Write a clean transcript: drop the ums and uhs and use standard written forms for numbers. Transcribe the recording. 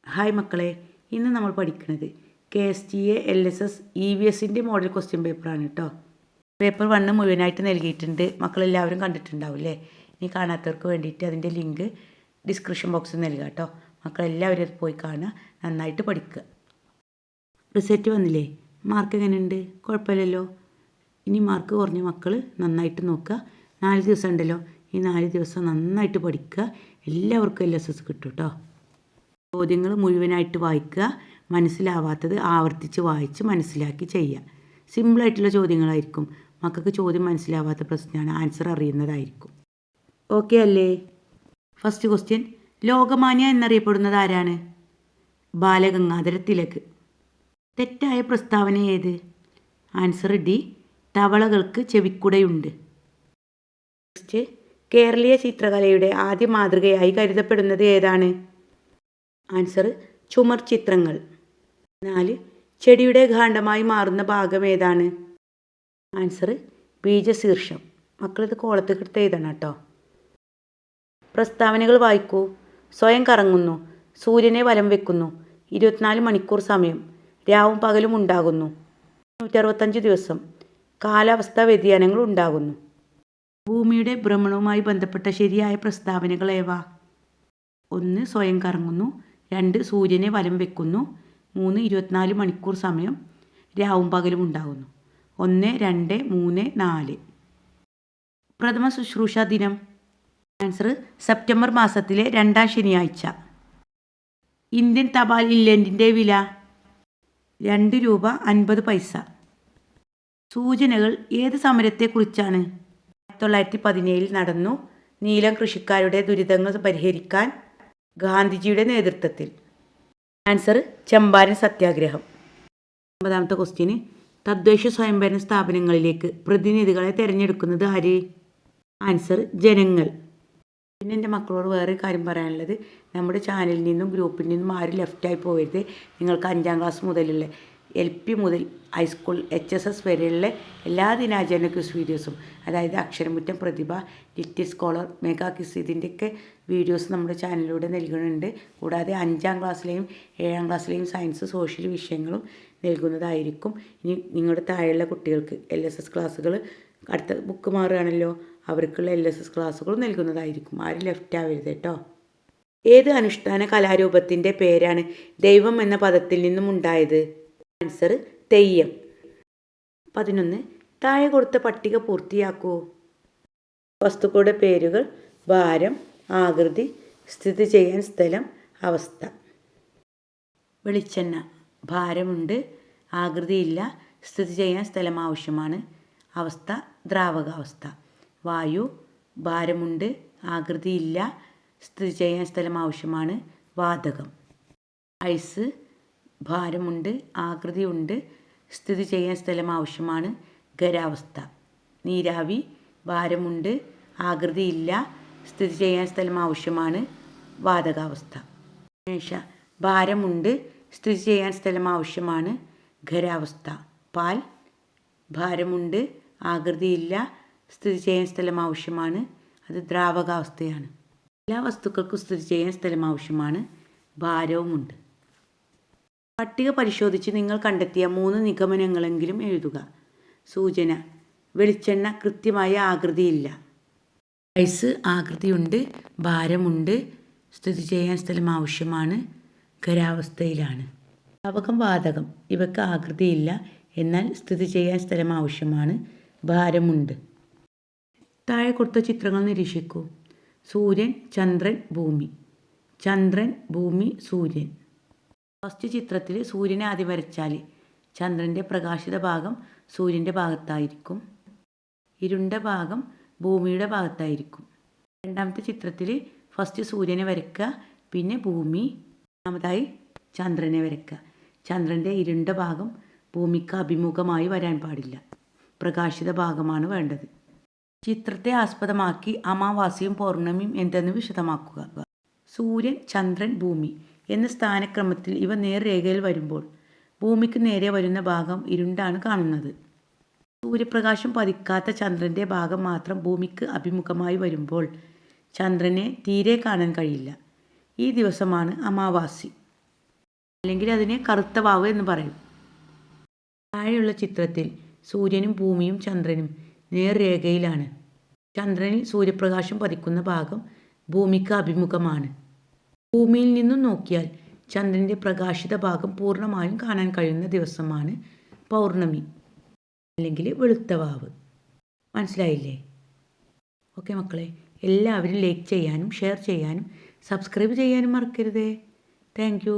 Hi മക്കളെ, ഇന്ന് നമ്മൾ പഠിക്കുന്നത് KSTA LSS EVSൻ്റെ മോഡൽ ക്വസ്റ്റ്യൻ പേപ്പറാണ് കേട്ടോ. പേപ്പർ 1 മുഴുവനായിട്ട് നൽകിയിട്ടുണ്ട്. മക്കളെല്ലാവരും കണ്ടിട്ടുണ്ടാവില്ലേ? ഇനി കാണാത്തവർക്ക് വേണ്ടിയിട്ട് അതിൻ്റെ ലിങ്ക് ഡിസ്ക്രിപ്ഷൻ ബോക്സിൽ നൽകുക കേട്ടോ. മക്കളെല്ലാവരും അത് പോയി കാണുക, നന്നായിട്ട് പഠിക്കുക. റിസൾട്ട് വന്നില്ലേ? മാർക്ക് എങ്ങനെയുണ്ട്? കുഴപ്പമില്ലല്ലോ. ഇനി മാർക്ക് കുറഞ്ഞ മക്കൾ നന്നായിട്ട് നോക്കുക. 4 ദിവസം ഉണ്ടല്ലോ, ഈ 4 ദിവസം നന്നായിട്ട് പഠിക്കുക. എല്ലാവർക്കും LSS കിട്ടും കേട്ടോ. ചോദ്യങ്ങൾ മുഴുവനായിട്ട് വായിക്കുക, മനസ്സിലാവാത്തത് ആവർത്തിച്ച് വായിച്ച് മനസ്സിലാക്കി ചെയ്യുക. സിമ്പിളായിട്ടുള്ള ചോദ്യങ്ങളായിരിക്കും. മക്കൾക്ക് ചോദ്യം മനസ്സിലാവാത്ത പ്രശ്നമാണ്, ആൻസർ അറിയുന്നതായിരിക്കും. ഓക്കെ അല്ലേ? ഫസ്റ്റ് ക്വസ്റ്റ്യൻ, ലോകമാന്യ എന്നറിയപ്പെടുന്നത് ആരാണ്? ബാലഗംഗാധര തിലക്. തെറ്റായ പ്രസ്താവന ഏത്? ആൻസർ ഡി, തവളകൾക്ക് ചെവിക്കുടയുണ്ട്. നെക്സ്റ്റ്, കേരളീയ ചിത്രകലയുടെ ആദ്യ മാതൃകയായി കരുതപ്പെടുന്നത് ഏതാണ്? ആൻസർ ചുമർ ചിത്രങ്ങൾ. 4, ചെടിയുടെ കാണ്ഡമായി മാറുന്ന ഭാഗം ഏതാണ്? ആൻസർ ബീജശീർഷം. മക്കളിത് കോളത്തിലെടുത്ത് എഴുതണം കേട്ടോ. പ്രസ്താവനകൾ വായിക്കൂ. സ്വയം കറങ്ങുന്നു, സൂര്യനെ വലം വെക്കുന്നു, 24 മണിക്കൂർ സമയം, രാവും പകലും ഉണ്ടാകുന്നു, 165 ദിവസം, കാലാവസ്ഥാ വ്യതിയാനങ്ങൾ ഉണ്ടാകുന്നു. ഭൂമിയുടെ ഭ്രമണവുമായി ബന്ധപ്പെട്ട ശരിയായ പ്രസ്താവനകൾ ഏവ? 1 സ്വയം കറങ്ങുന്നു, 2 സൂര്യനെ വലം വെക്കുന്നു, 3 24 മണിക്കൂർ സമയം, രാവും പകലും ഉണ്ടാകുന്നു. 1, 2, 3, 4. പ്രഥമ ശുശ്രൂഷ ദിനം. ആൻസർ സെപ്റ്റംബർ മാസത്തിലെ 2ാം ശനിയാഴ്ച. ഇന്ത്യൻ തപാൽ ഇല്ലൻറ്റിൻ്റെ വില ₹2.50. സൂചനകൾ ഏത് സമരത്തെക്കുറിച്ചാണ്? 1917 നടന്നു. നീലം കൃഷിക്കാരുടെ ദുരിതങ്ങൾ പരിഹരിക്കാൻ ഗാന്ധിജിയുടെ നേതൃത്വത്തിൽ. ആൻസർ ചമ്പാരൻ സത്യാഗ്രഹം. 9ാമത്തെ ക്വസ്റ്റ്യന്, തദ്ദേശ സ്വയംഭരണ സ്ഥാപനങ്ങളിലേക്ക് പ്രതിനിധികളെ തിരഞ്ഞെടുക്കുന്നത് ആര്? ആൻസർ ജനങ്ങൾ. പിന്നെ എൻ്റെ മക്കളോട് വേറൊരു കാര്യം പറയാനുള്ളത്, നമ്മുടെ ചാനലിൽ നിന്നും ഗ്രൂപ്പിൽ നിന്നും ആരും ലെഫ്റ്റായി പോകരുത്. നിങ്ങൾക്ക് 5ാം ക്ലാസ് മുതലുള്ള LP മുതൽ ഹൈസ്കൂൾ HSS വരെയുള്ള എല്ലാ ദിനാചരണ ക്വിസ് വീഡിയോസും, അതായത് അക്ഷരമുറ്റം, പ്രതിഭ, ലിറ്റിൽ സ്കോളർ, മെഗാ ക്വിസ്, ഇതിൻ്റെയൊക്കെ വീഡിയോസ് നമ്മുടെ ചാനലിലൂടെ നൽകുന്നുണ്ട്. കൂടാതെ 5ാം ക്ലാസ്സിലെയും 7ാം ക്ലാസ്സിലെയും സയൻസ്, സോഷ്യൽ വിഷയങ്ങളും നൽകുന്നതായിരിക്കും. ഇനി നിങ്ങളുടെ താഴെയുള്ള കുട്ടികൾക്ക് LSS ക്ലാസ്സുകൾ അടുത്ത ബുക്ക് മാറുകയാണല്ലോ, അവർക്കുള്ള LSS ക്ലാസ്സുകൾ നൽകുന്നതായിരിക്കും. ആരും ലെഫ്റ്റ് ആവരുത് കേട്ടോ. ഏത് അനുഷ്ഠാന കലാരൂപത്തിൻ്റെ പേരാണ് ദൈവം എന്ന പദത്തിൽ നിന്നും ഉണ്ടായത്? ആൻസർ തെയ്യം. 11, താഴെ കൊടുത്ത പട്ടിക പൂർത്തിയാക്കൂ. വസ്തുക്കളുടെ പേരുകൾ, ഭാരം, ആകൃതി, സ്ഥിതി ചെയ്യാൻ സ്ഥലം, അവസ്ഥ. വെളിച്ചെണ്ണ. ഭാരമുണ്ട്, ആകൃതിയില്ല, സ്ഥിതി ചെയ്യാൻ സ്ഥലം ആവശ്യമാണ്, അവസ്ഥ ദ്രാവകാവസ്ഥ. വായു. ഭാരമുണ്ട്, ആകൃതിയില്ല, സ്ഥിതി ചെയ്യാൻ സ്ഥലം ആവശ്യമാണ്, വാതകം. ഐസ്. ഭാരമുണ്ട്, ആകൃതിയുണ്ട്, സ്ഥിതി ചെയ്യാൻ സ്ഥലം ആവശ്യമാണ്, ഖരാവസ്ഥ. നീരാവി. ഭാരമുണ്ട്, ആകൃതിയില്ല, സ്ഥിതി ചെയ്യാൻ സ്ഥലം ആവശ്യമാണ്, വാതകാവസ്ഥ. മേശ. ഭാരമുണ്ട്, സ്ഥിതി ചെയ്യാൻ സ്ഥലം ആവശ്യമാണ്, ഖരാവസ്ഥ. പാൽ. ഭാരമുണ്ട്, ആകൃതിയില്ല, സ്ഥിതി ചെയ്യാൻ സ്ഥലം ആവശ്യമാണ്, അത് ദ്രാവകാവസ്ഥയാണ്. എല്ലാ വസ്തുക്കൾക്കും സ്ഥിതി ചെയ്യാൻ സ്ഥലം ആവശ്യമാണ്, ഭാരവുമുണ്ട്. പട്ടിക പരിശോധിച്ച് നിങ്ങൾ കണ്ടെത്തിയ 3 നിഗമനങ്ങളെങ്കിലും എഴുതുക. സൂചന: വെളിച്ചെണ്ണ കൃത്യമായ ആകൃതിയില്ല. ഐസ് ആകൃതിയുണ്ട്, ഭാരമുണ്ട്, സ്ഥിതി ചെയ്യാൻ സ്ഥലം ആവശ്യമാണ്, ഖരാവസ്ഥയിലാണ്. ദ്രാവകം, വാതകം ഇവയ്ക്ക് ആകൃതിയില്ല, എന്നാൽ സ്ഥിതി ചെയ്യാൻ സ്ഥലം ആവശ്യമാണ്, ഭാരമുണ്ട്. താഴെ കൊടുത്ത ചിത്രങ്ങൾ നിരീക്ഷിക്കൂ. സൂര്യൻ, ചന്ദ്രൻ, ഭൂമി. ചന്ദ്രൻ, ഭൂമി, സൂര്യൻ. ഫസ്റ്റ് ചിത്രത്തിൽ സൂര്യനെ ആദ്യം വരച്ചാൽ ചന്ദ്രൻ്റെ പ്രകാശിത ഭാഗം സൂര്യൻ്റെ ഭാഗത്തായിരിക്കും, ഇരുണ്ട ഭാഗം ഭൂമിയുടെ ഭാഗത്തായിരിക്കും. രണ്ടാമത്തെ ചിത്രത്തിൽ ഫസ്റ്റ് സൂര്യനെ വരയ്ക്കുക, പിന്നെ ഭൂമി, രണ്ടാമതായി ചന്ദ്രനെ വരയ്ക്കുക. ചന്ദ്രൻ്റെ ഇരുണ്ട ഭാഗം ഭൂമിക്ക് അഭിമുഖമായി വരാൻ പാടില്ല, പ്രകാശിത ഭാഗമാണ് വേണ്ടത്. ചിത്രത്തെ ആസ്പദമാക്കി അമാവാസിയും പൗർണമിയും എന്തെന്ന് വിശദമാക്കുക. സൂര്യൻ, ചന്ദ്രൻ, ഭൂമി എന്ന സ്ഥാനക്രമത്തിൽ ഇവ നേർരേഖയിൽ വരുമ്പോൾ ഭൂമിക്ക് നേരെ വരുന്ന ഭാഗം ഇരുണ്ടാണ് കാണുന്നത്. സൂര്യപ്രകാശം പതിക്കാത്ത ചന്ദ്രൻ്റെ ഭാഗം മാത്രം ഭൂമിക്ക് അഭിമുഖമായി വരുമ്പോൾ ചന്ദ്രനെ തീരെ കാണാൻ കഴിയില്ല. ഈ ദിവസമാണ് അമാവാസി. അല്ലെങ്കിൽ അതിനെ കറുത്ത വാവ് എന്ന് പറയും. താഴെയുള്ള ചിത്രത്തിൽ സൂര്യനും ഭൂമിയും ചന്ദ്രനും നേർരേഖയിലാണ്. ചന്ദ്രനിൽ സൂര്യപ്രകാശം പതിക്കുന്ന ഭാഗം ഭൂമിക്ക് അഭിമുഖമാണ്. ഭൂമിയിൽ നിന്നും നോക്കിയാൽ ചന്ദ്രൻ്റെ പ്രകാശിത ഭാഗം പൂർണ്ണമായും കാണാൻ കഴിയുന്ന ദിവസമാണ് പൗർണമി അല്ലെങ്കിൽ വെളുത്ത വാവ്. മനസ്സിലായില്ലേ? ഓക്കെ മക്കളെ, എല്ലാവരും ലൈക്ക് ചെയ്യാനും ഷെയർ ചെയ്യാനും സബ്സ്ക്രൈബ് ചെയ്യാനും മറക്കരുതേ. Thank you.